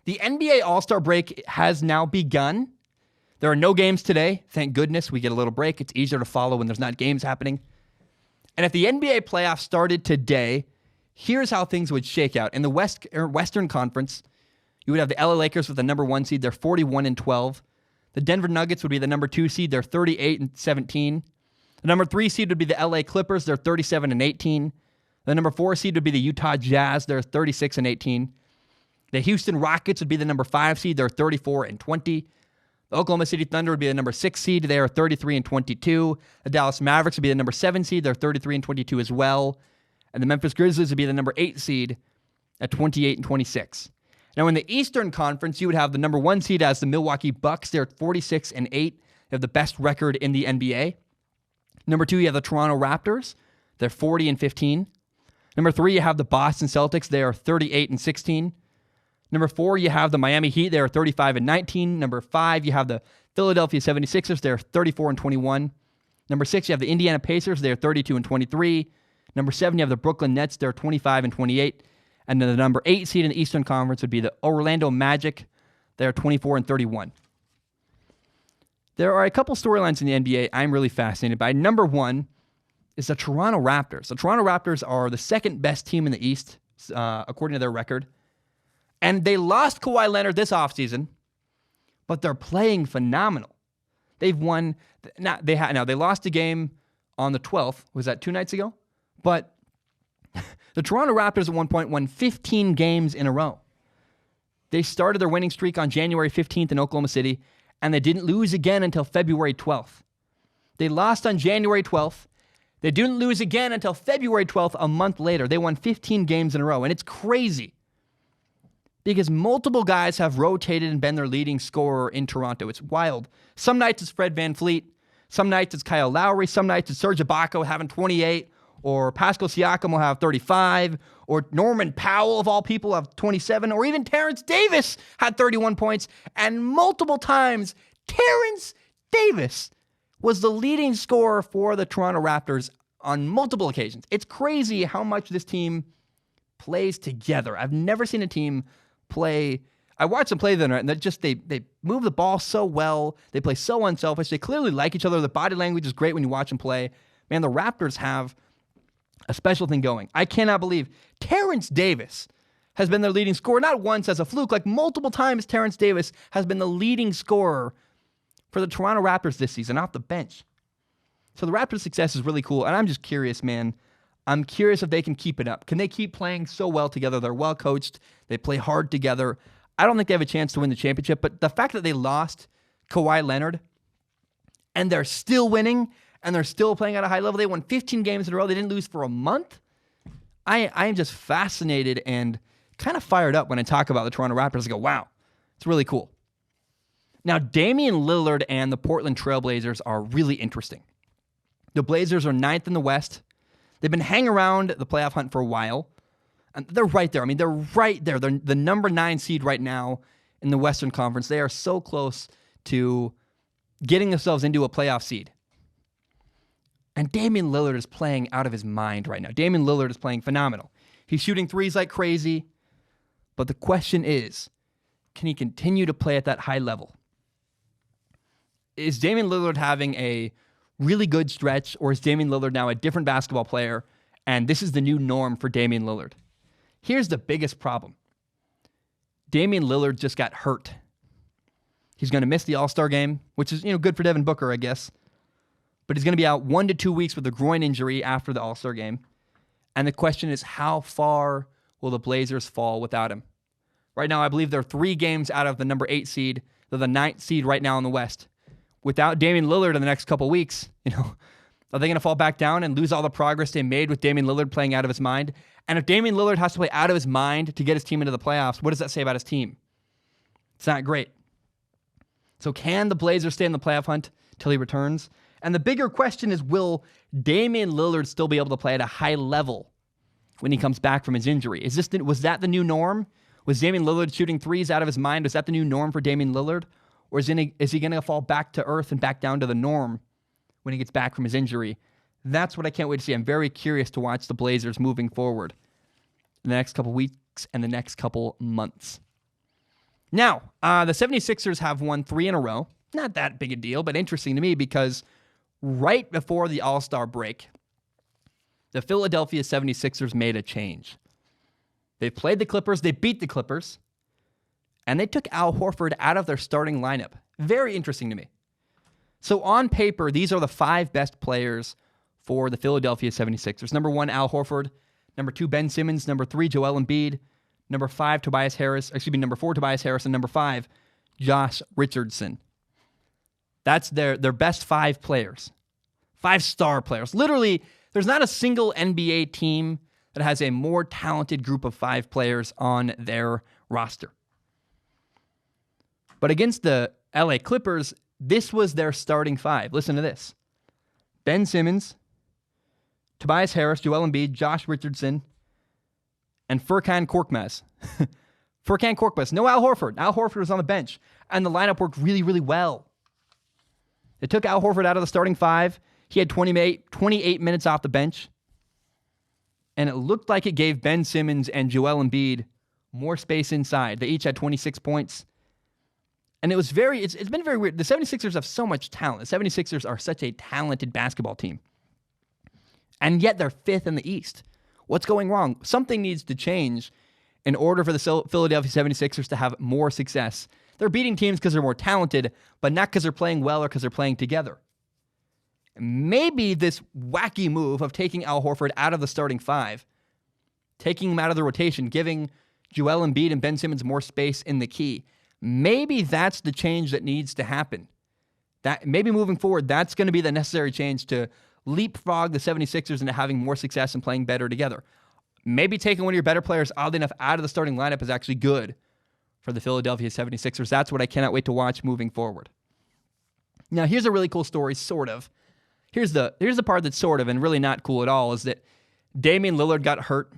The NBA All-Star break has now begun. There are no games today. Thank goodness we get a little break. It's easier to follow when there's not games happening. And if the NBA playoffs started today, here's how things would shake out. In the Western Conference, you would have the LA Lakers with the number 1 seed. They're 41-12. The Denver Nuggets would be the number 2 seed. They're 38-17. The number 3 seed would be the LA Clippers. They're 37-18. The number 4 seed would be the Utah Jazz. They're 36-18. The Houston Rockets would be the number 5 seed. They're 34-20. The Oklahoma City Thunder would be the number 6 seed. They are 33-22. The Dallas Mavericks would be the number 7 seed. They're 33-22 as well. And the Memphis Grizzlies would be the number 8 seed at 28-26. Now in the Eastern Conference, you would have the number 1 seed as the Milwaukee Bucks. They're 46-8. They have the best record in the NBA. Number 2, you have the Toronto Raptors. They're 40-15. Number 3, you have the Boston Celtics. They are 38-16. Number 4, you have the Miami Heat. They are 35-19. Number 5, you have the Philadelphia 76ers. They're 34-21. Number 6, you have the Indiana Pacers. They're 32-23. Number 7, you have the Brooklyn Nets. They're 25-28. And then the number 8 seed in the Eastern Conference would be the Orlando Magic. They're 24-31. There are a couple storylines in the NBA I'm really fascinated by. Number 1 is the Toronto Raptors. The Toronto Raptors are the second best team in the East, according to their record. And they lost Kawhi Leonard this offseason, but they're playing phenomenal. They've won. They lost a game on the 12th. Was that 2 nights ago? But the Toronto Raptors at one point won 15 games in a row. They started their winning streak on January 15th in Oklahoma City, and they didn't lose again until February 12th. They lost on January 12th. They didn't lose again until February 12th, a month later. They won 15 games in a row, and it's crazy because multiple guys have rotated and been their leading scorer in Toronto. It's wild. Some nights it's Fred VanVleet. Some nights it's Kyle Lowry. Some nights it's Serge Ibaka having 28, or Pascal Siakam will have 35, or Norman Powell, of all people, have 27, or even Terrence Davis had 31 points. And multiple times, Terrence Davis was the leading scorer for the Toronto Raptors on multiple occasions. It's crazy how much this team plays together. I've never seen a team play. I watched them play the other night, and they move the ball so well. They play so unselfish. They clearly like each other. The body language is great when you watch them play. Man, the Raptors have a special thing going. I cannot believe Terrence Davis has been their leading scorer, not once as a fluke, like multiple times Terrence Davis has been the leading scorer for the Toronto Raptors this season off the bench. So the Raptors' success is really cool, and I'm just curious, man. I'm curious if they can keep it up. Can they keep playing so well together? They're well coached. They play hard together. I don't think they have a chance to win the championship, but the fact that they lost Kawhi Leonard and they're still winning and they're still playing at a high level, they won 15 games in a row. They didn't lose for a month. I am just fascinated and kind of fired up when I talk about the Toronto Raptors. I go, wow, it's really cool. Now, Damian Lillard and the Portland Trailblazers are really interesting. The Blazers are 9th in the West. They've been hanging around the playoff hunt for a while. And they're right there. I mean, they're right there. They're the number 9 seed right now in the Western Conference. They are so close to getting themselves into a playoff seed. And Damian Lillard is playing out of his mind right now. Damian Lillard is playing phenomenal. He's shooting threes like crazy. But the question is, can he continue to play at that high level? Is Damian Lillard having a really good stretch, or is Damian Lillard now a different basketball player, and this is the new norm for Damian Lillard? Here's the biggest problem. Damian Lillard just got hurt. He's going to miss the All-Star game, which is, good for Devin Booker, I guess. But he's going to be out 1 to 2 weeks with a groin injury after the All-Star game. And the question is, how far will the Blazers fall without him? Right now, I believe they're 3 games out of the number 8 seed. They're the 9th seed right now in the West. Without Damian Lillard in the next couple weeks, are they going to fall back down and lose all the progress they made with Damian Lillard playing out of his mind? And if Damian Lillard has to play out of his mind to get his team into the playoffs, what does that say about his team? It's not great. So can the Blazers stay in the playoff hunt till he returns? And the bigger question is, will Damian Lillard still be able to play at a high level when he comes back from his injury? Was that the new norm? Was Damian Lillard shooting threes out of his mind? Was that the new norm for Damian Lillard? Or is he going to fall back to earth and back down to the norm when he gets back from his injury? That's what I can't wait to see. I'm very curious to watch the Blazers moving forward in the next couple weeks and the next couple months. Now, the 76ers have won 3 in a row. Not that big a deal, but interesting to me because right before the All-Star break, the Philadelphia 76ers made a change. They played the Clippers, they beat the Clippers, and they took Al Horford out of their starting lineup. Very interesting to me. So on paper, these are the 5 best players for the Philadelphia 76ers. Number 1, Al Horford. Number 2, Ben Simmons. Number 3, Joel Embiid. Number 4, Tobias Harris. And number 5, Josh Richardson. That's their best 5 players. 5 star players. Literally, there's not a single NBA team that has a more talented group of 5 players on their roster. But against the LA Clippers, this was their starting 5. Listen to this. Ben Simmons, Tobias Harris, Joel Embiid, Josh Richardson, and Furkan Korkmaz. Furkan Korkmaz. No Al Horford. Al Horford was on the bench. And the lineup worked really, really well. They took Al Horford out of the starting 5. He had 28 minutes off the bench. And it looked like it gave Ben Simmons and Joel Embiid more space inside. They each had 26 points. And it's been very weird. The 76ers have so much talent. The 76ers are such a talented basketball team. And yet they're 5th in the East. What's going wrong? Something needs to change in order for the Philadelphia 76ers to have more success. They're beating teams because they're more talented, but not because they're playing well or because they're playing together. Maybe this wacky move of taking Al Horford out of the starting 5, taking him out of the rotation, giving Joel Embiid and Ben Simmons more space in the key, maybe that's the change that needs to happen. That maybe moving forward, that's going to be the necessary change to leapfrog the 76ers into having more success and playing better together. Maybe taking one of your better players, oddly enough, out of the starting lineup is actually good for the Philadelphia 76ers. That's what I cannot wait to watch moving forward. Now, here's a really cool story, sort of. Here's the part that's sort of and really not cool at all is that Damian Lillard got hurt.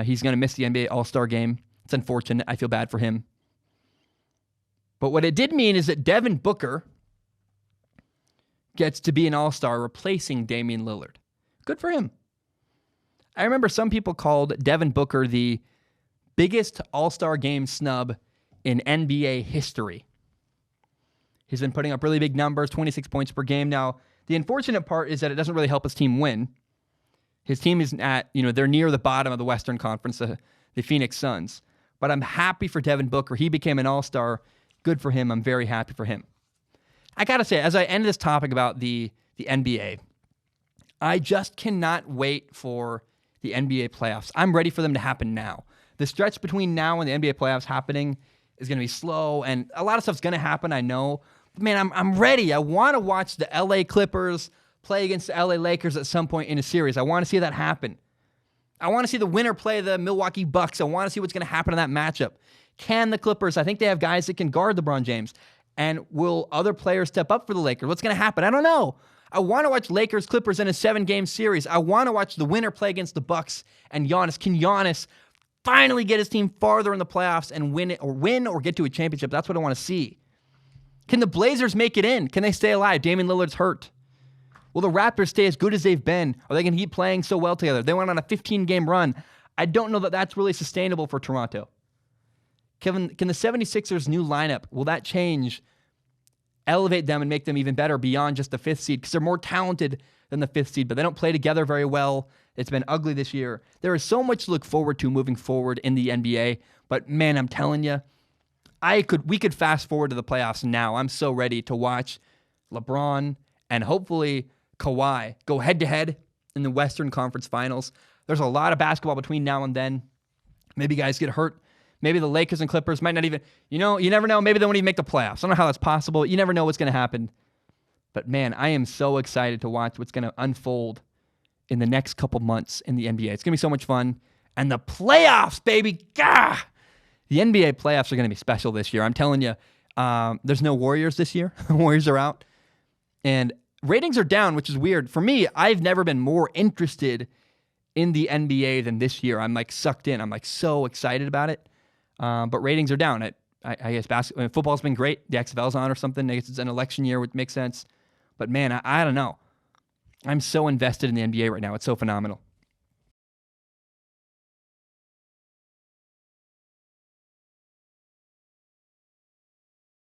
He's going to miss the NBA All-Star game. It's unfortunate. I feel bad for him. But what it did mean is that Devin Booker gets to be an All-Star replacing Damian Lillard. Good for him. I remember some people called Devin Booker the biggest All-Star game snub in NBA history. He's been putting up really big numbers, 26 points per game. Now, the unfortunate part is that it doesn't really help his team win. His team is they're near the bottom of the Western Conference, the Phoenix Suns. But I'm happy for Devin Booker. He became an All-Star. Good for him. I'm very happy for him. I got to say, as I end this topic about the NBA, I just cannot wait for the NBA playoffs. I'm ready for them to happen now. The stretch between now and the NBA playoffs happening is going to be slow, and a lot of stuff's going to happen, I know. But man, I'm ready. I want to watch the LA Clippers play against the LA Lakers at some point in a series. I want to see that happen. I want to see the winner play the Milwaukee Bucks. I want to see what's going to happen in that matchup. Can the Clippers, I think they have guys that can guard LeBron James. And will other players step up for the Lakers? What's going to happen? I don't know. I want to watch Lakers-Clippers in a 7-game series. I want to watch the winner play against the Bucks and Giannis. Can Giannis finally get his team farther in the playoffs and win or get to a championship? That's what I want to see. Can the Blazers make it in? Can they stay alive? Damian Lillard's hurt. Will the Raptors stay as good as they've been? Are they going to keep playing so well together? They went on a 15-game run. I don't know that that's really sustainable for Toronto. Can the 76ers' new lineup, will that change, elevate them and make them even better beyond just the 5th seed? Because they're more talented than the 5th seed, but they don't play together very well. It's been ugly this year. There is so much to look forward to moving forward in the NBA, but man, I'm telling you, we could fast forward to the playoffs now. I'm so ready to watch LeBron and hopefully Kawhi go head-to-head in the Western Conference Finals. There's a lot of basketball between now and then. Maybe guys get hurt. Maybe the Lakers and Clippers might not even, you never know. Maybe they won't even make the playoffs. I don't know how that's possible. You never know what's going to happen. But man, I am so excited to watch what's going to unfold in the next couple months in the NBA. It's going to be so much fun. And the playoffs, baby. Gah! The NBA playoffs are going to be special this year. I'm telling you, there's no Warriors this year. The Warriors are out. And ratings are down, which is weird. For me, I've never been more interested in the NBA than this year. I'm like sucked in. I'm like so excited about it. But ratings are down. I guess football's been great. The XFL's on or something. I guess it's an election year, which makes sense. But man, I don't know. I'm so invested in the NBA right now. It's so phenomenal.